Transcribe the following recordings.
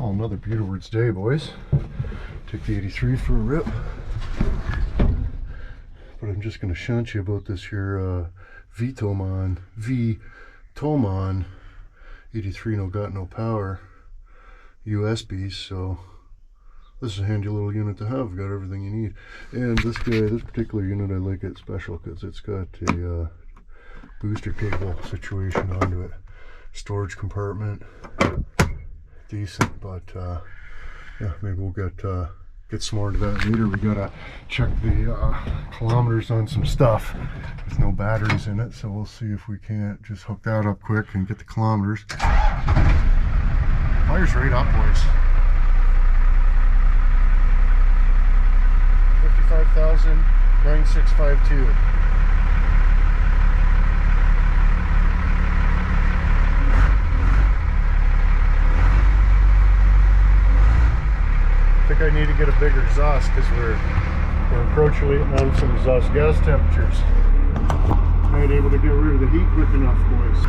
Well, another Beautywards day, boys. Took the 83 for a rip. But I'm just going to shunt you about this here vtoman 83 no got no power USB. So this is a handy little unit to have. Got everything you need. And this particular unit, I like it special because it's got a booster cable situation onto it. Storage compartment, decent, but yeah, maybe we'll get some more to that later. We gotta check the kilometers on some stuff. There's no batteries in it, so we'll see if we can't just hook that up quick and get the kilometers. Fire's right up, boys. 55,9652. I think I need to get a bigger exhaust because we're encroaching on some exhaust gas temperatures. I ain't able to get rid of the heat quick enough, boys.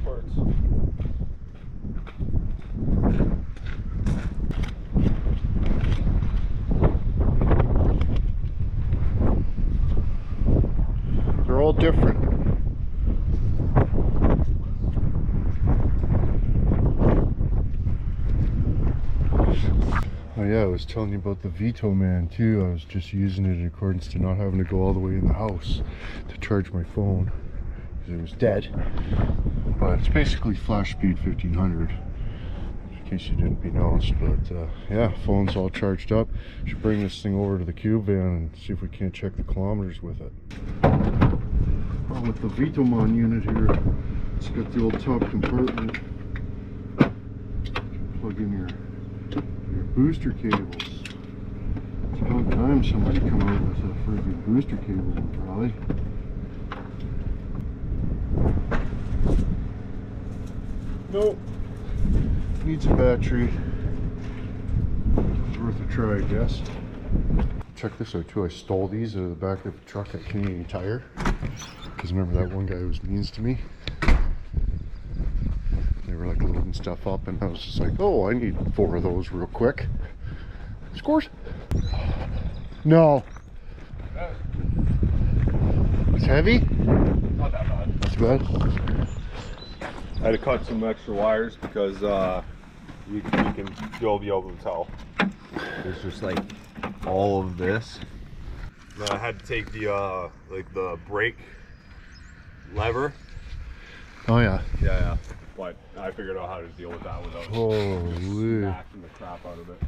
Parts. They're all different. Oh yeah, I was telling you about the vtoman too. I was just using it in accordance to not having to go all the way in the house to charge my phone because it was dead. But it's basically flash speed 1500, in case you didn't be noticed. But yeah, phone's all charged up. Should bring this thing over to the cube van and see if we can't check the kilometers with it. Well, with the vtoman unit here, it's got the old top compartment. Plug in your booster cables. It's about time somebody come out with a friggin' booster cable, probably. Nope. Needs a battery. It's worth a try, I guess. Check this out too. I stole these out of the back of the truck at Canadian Tire. Because remember that one guy was mean to me? They were like loading stuff up and I was just like, oh, I need 4 of those real quick. Scores? No. It's heavy? Not that bad. That's bad. I had to cut some extra wires because you'll be able to tell. There's just like all of this. Then I had to take the like the brake lever. Oh yeah. Yeah. But I figured out how to deal with that without smacking the crap out of it.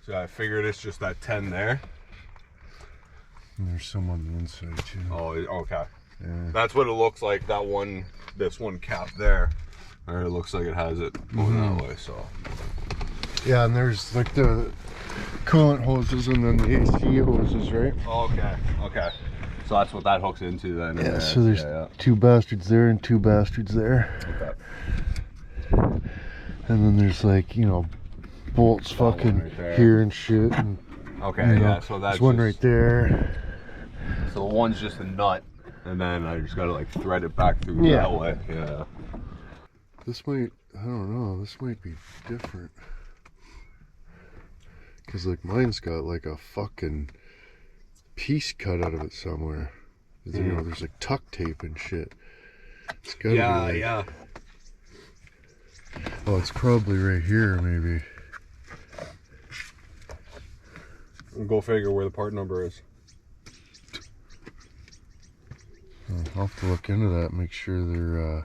So I figured it's just that 10 there. And there's some on the inside too. Oh, okay. Yeah. That's what it looks like. That one, this one cap there, or it looks like it has it going that way. So Yeah, and there's like the coolant hoses and then the AC hoses, right? okay, okay. So that's what that hooks into then. Yeah. So there's two bastards there and two bastards there. Okay. And then there's like, you know, bolts That fucking one right here and shit. And, okay, you know, yeah. So that's there's one just, right there. So the one's just a nut, and then I just gotta like thread it back through Yeah. that way. Yeah. This might, I don't know, this might be different. Cause like mine's got like a fucking piece cut out of it somewhere. You know, there's like tuck tape and shit. It's gotta be like, yeah. oh, it's probably right here maybe. Go figure where the part number is. I'll have to look into that, make sure they're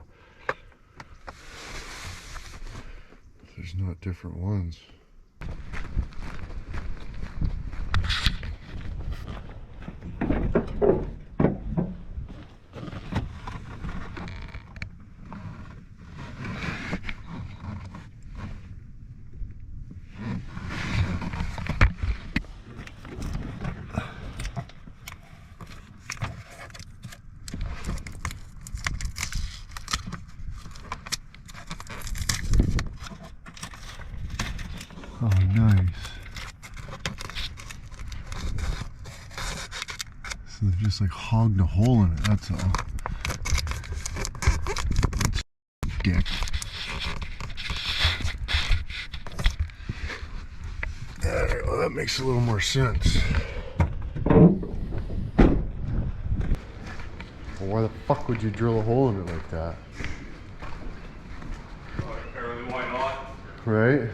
there's not different ones. Oh, nice. So they've just like hogged a hole in it, that's all. Dick. Well, that makes a little more sense. Well, why the fuck would you drill a hole in it like that? Apparently, why not? Right?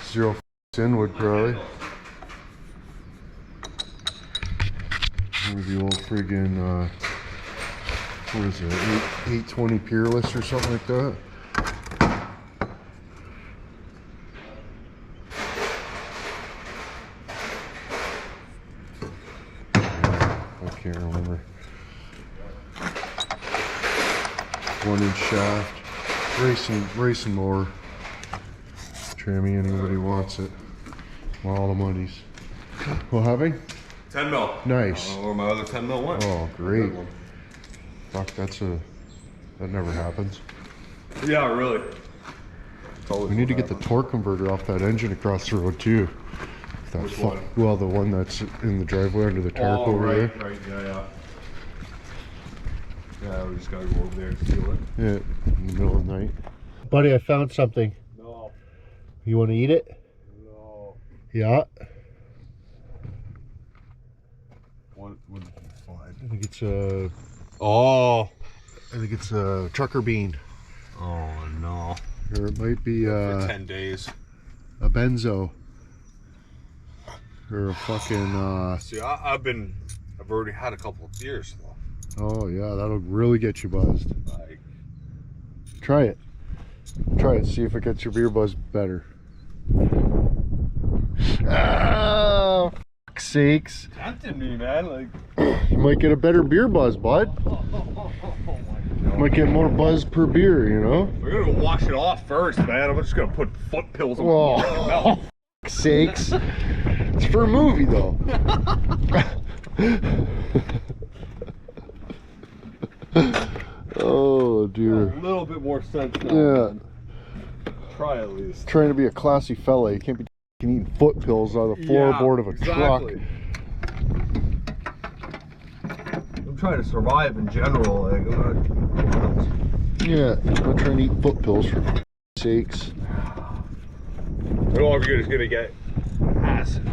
0 inwood probably. Maybe old friggin' what is it, 820 Peerless or something like that. I can't remember. 1-inch shaft, racing mower. Trammy, anybody wants it. All the monies. Well, having? 10 mil. Nice. Where my other 10 mil went. Oh, great. Fuck, that never happens. Yeah, really. We need to get the torque converter off that engine across the road too. That Which one? Well, the one that's in the driveway under the tarp over there. Right, yeah. Yeah, we just gotta go over there and steal it. Yeah, in the middle of the night. Buddy, I found something. No. You want to eat it? No. Yeah. What did you find? I think it's a. Oh. I think it's a trucker bean. Oh no. Or it might be For 10 days. a benzo. Or a fucking. See, I've already had a couple of beers though. Oh yeah, that'll really get you buzzed. Like, Try it. Try it. See if it gets your beer buzz better. Ah, fuck's sakes. tempting me, man. Like, You might get a better beer buzz, bud. Might get more buzz per beer, you know? we're gonna wash it off first, man. I'm just gonna put foot pills on Oh, my mouth. fuck's sakes. It's for a movie, though. Oh, dear. A little bit more sense now. Yeah. Man. Try at least. Trying to be a classy fella. You can't be eating foot pills out of the floorboard of a truck. I'm trying to survive in general. Like, Yeah, I'm not trying to eat foot pills for sakes. all you're just gonna get massive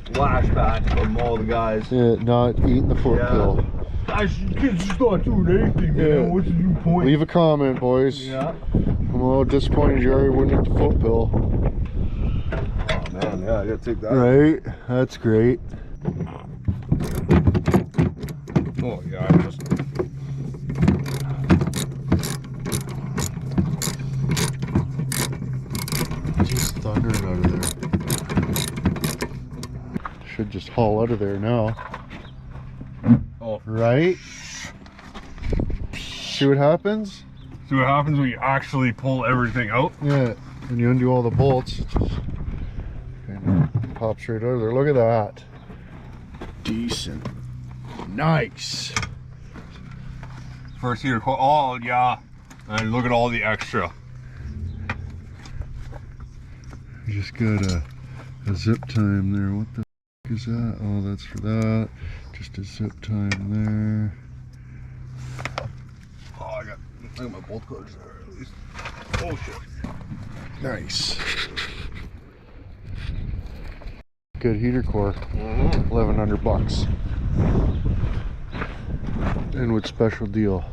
flashbacks from all the guys. Yeah, not eating the foot pill. Guys, kids just not doing anything, man. Yeah. What's the new point? Leave a comment, boys. Yeah. I'm a little disappointed Jerry wouldn't eat the foot pill. Oh man, yeah, I gotta take that. Right? That's great. Oh yeah, I just. Just thundering out of there. Should just haul out of there now. Oh. Right? See what happens? See what happens when you actually pull everything out? Yeah, when you undo all the bolts, it just kind of pops right out of there. Look at that. Decent. Nice. First heater coil. Oh, yeah. And look at all the extra. You just got a zip time there. What the f is that? Oh, that's for that. Just a zip time there. Oh, I got my bolt cutters there at least. Oh, shit. Nice. Good heater core. 1,100 bucks. Inwood special deal.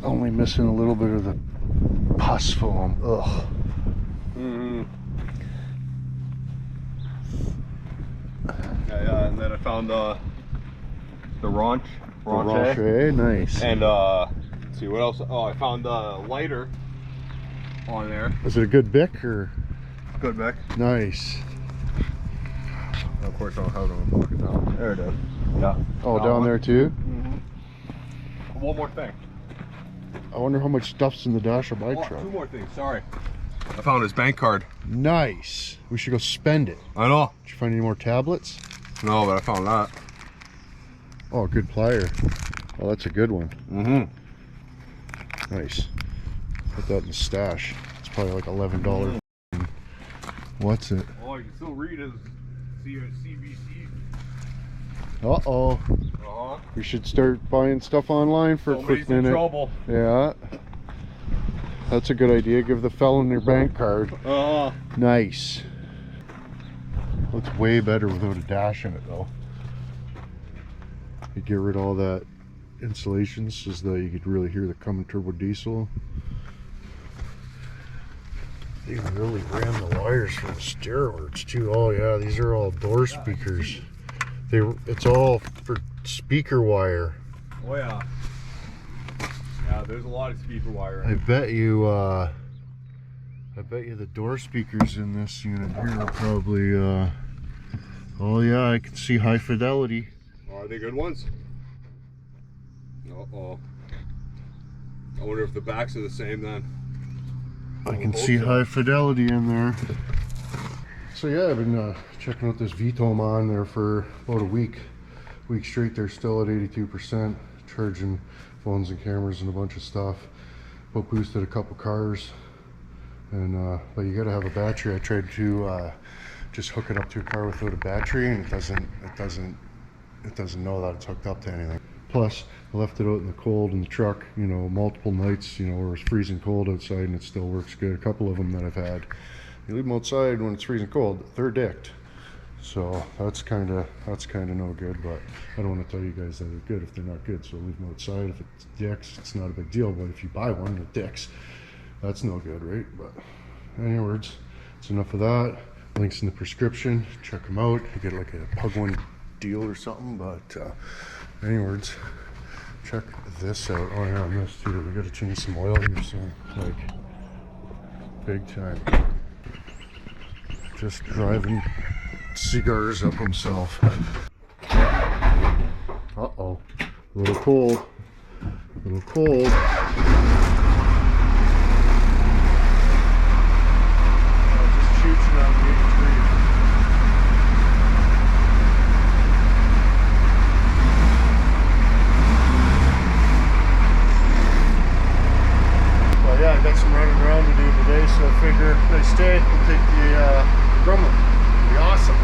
Only missing a little bit of the pus foam. Ugh. Yeah, and then I found the Ranch. Nice. And let's see what else. Oh, I found the lighter on there. Is it a good Bic or? Good, Beck. Nice. Of course, I don't have it on the pocket now. There it is. Yeah. Oh, down there too? One more thing. I wonder how much stuff's in the dash of my Oh, truck. two more things. Sorry. I found his bank card. Nice. We should go spend it. I know. Did you find any more tablets? No, but I found that. Oh, good plier. Oh, that's a good one. Nice. Put that in the stash. It's probably like $11. What's it? Oh, you can still read his CBC. Uh-oh. We should start buying stuff online for a quick minute. In trouble. Yeah. That's a good idea. Give the felon your bank card. Nice. Looks way better without a dash in it though. You get rid of all that insulation so that you could really hear the Cummins turbo diesel. They really ran the wires for the stairworks too. Oh yeah, these are all door speakers. It's all for speaker wire. Oh yeah. Yeah, there's a lot of speaker wire. I bet you the door speakers in this unit here are probably oh yeah, I can see high fidelity. Are they good ones? Uh-oh. I wonder if the backs are the same then. I can see high fidelity in there. So yeah, I've been checking out this vtoman there for about a week straight. They're still at 82%, charging phones and cameras and a bunch of stuff. But boosted a couple cars, and but you got to have a battery. I tried to just hook it up to a car without a battery, and it doesn't know that it's hooked up to anything. Plus, I left it out in the cold in the truck, you know, multiple nights, you know, where it's freezing cold outside, and it still works good. A couple of them that I've had, you leave them outside when it's freezing cold, they're dicked. So that's kind of no good. But I don't want to tell you guys that they're good if they're not good. So leave them outside. If it's dicks, it's not a big deal. But if you buy one with dicks, that's no good, right? But anyways, it's enough of that. Links in the prescription. Check them out. You get like a Pug One deal or something. But anyways, check this out. Oh yeah, I missed too. We got to change some oil here soon, like big time. Just driving cigars up himself. Uh-oh. A little cold. A little cold. Just shooting on the 83. Well, yeah, I got some running around to do today, so I figure if I stay, we'll take the Grumman. It'll be awesome.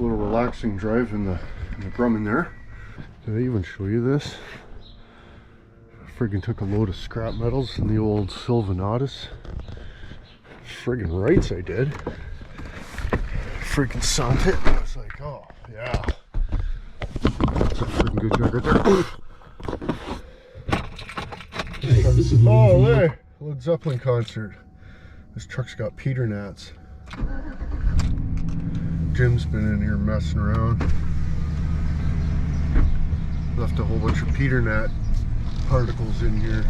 Relaxing drive in the Grumman there. Did I even show you this? Friggin' took a load of scrap metals in the old Sylvanatus. Friggin' rights I did. Friggin' sent it. I was like, oh Yeah. That's a freaking good truck right there. Oh, hey! Led Zeppelin concert. This truck's got Peter gnats. Jim's been in here messing around. Left a whole bunch of Peter gnat particles in here.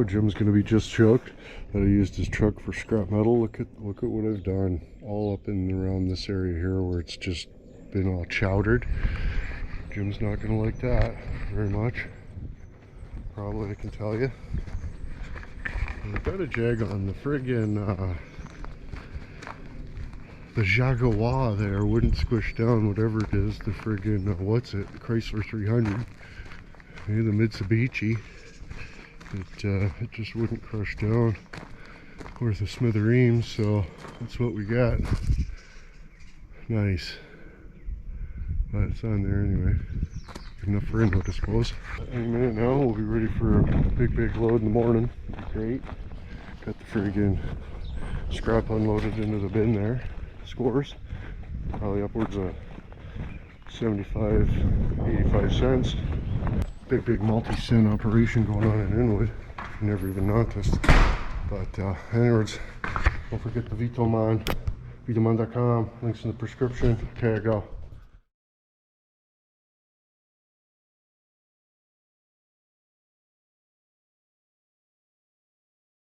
Jim's gonna be just choked that I used his truck for scrap metal. Look at what I've done all up and around this area here where it's just been all chowdered. Jim's not gonna like that very much. Probably, I can tell you. I've got a jag on the friggin' the Jaguar there wouldn't squish down whatever it is, the friggin' what's it, the Chrysler 300, maybe the Mitsubishi. It just wouldn't crush down worth a smithereens, so that's what we got. Nice. But it's on there anyway. Good enough for inwood, I suppose. Any minute now we'll be ready for a big load in the morning. Great. Got the friggin' scrap unloaded into the bin there. Scores. Probably upwards of 75, 85 cents. Big multi-cent operation going on in inwood. Never even noticed. But anyways, don't forget the vtoman, vtoman.com. Links in the prescription. Okay, I go.